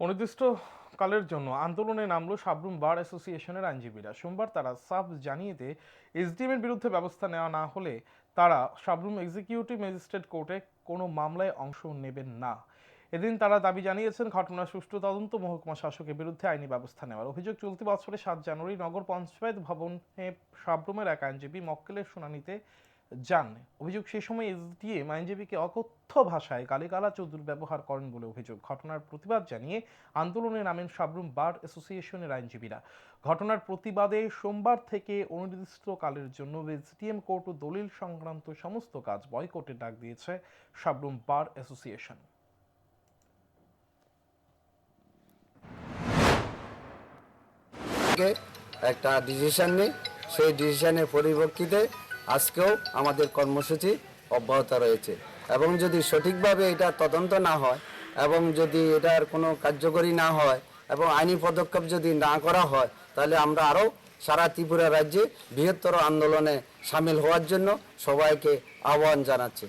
অনির্দিষ্টকালের জন্য আন্দোলনে নামল সাবরুম বার অ্যাসোসিয়েশনের আইনজীবীরা। সোমবার তারা সাফ জানিয়ে দেয়, এসডিএম এর বিরুদ্ধে ব্যবস্থা নেওয়া না হলে তারা সাবরুম এক্সিকিউটিভ ম্যাজিস্ট্রেট কোর্টে কোনো মামলায় অংশ নেবেন না। এদিন তারা দাবি জানিয়েছেন ঘটনার সুষ্ঠু তদন্ত, মহকুমা শাসকের বিরুদ্ধে আইনি ব্যবস্থা নেওয়ার অভিযোগ। চলতি বছরের ৭ জানুয়ারি নগর পঞ্চায়েত ভবনে সাবরুমের এক আইনজীবী মক্কেলের শুনানিতে যান। অভিযোগ, সেই সময় এসডিএম আইনজীবীকে অকথ্য ভাষায় গালিগালাজ ও দুর্ব্যবহার করেন বলে অভিযোগ। ঘটনার প্রতিবাদ জানিয়ে আন্দোলনে নামেন সাবরুম বার অ্যাসোসিয়েশনের আইনজীবীরা। ঘটনার প্রতিবাদে সোমবার থেকে অনির্দিষ্টকালের জন্য এসডিএম কোর্ট ও দলিল সংক্রান্ত সমস্ত কাজ বয়কটের ডাক দিয়েছে সাবরুম বার অ্যাসোসিয়েশন। একটা ডিসিশন নিই, সেই ডিসিশনের পরিপ্রেক্ষিতে আজকেও আমাদের কর্মসূচি অব্যাহত রয়েছে। এবং যদি সঠিকভাবে এটা তদন্ত না হয় এবং যদি এটার কোনো কার্যকরী না হয় এবং আইনি পদক্ষেপ যদি না করা হয়, তাহলে আমরা আরও সারা ত্রিপুরা রাজ্যে বৃহত্তর আন্দোলনে সামিল হওয়ার জন্য সবাইকে আহ্বান জানাচ্ছি।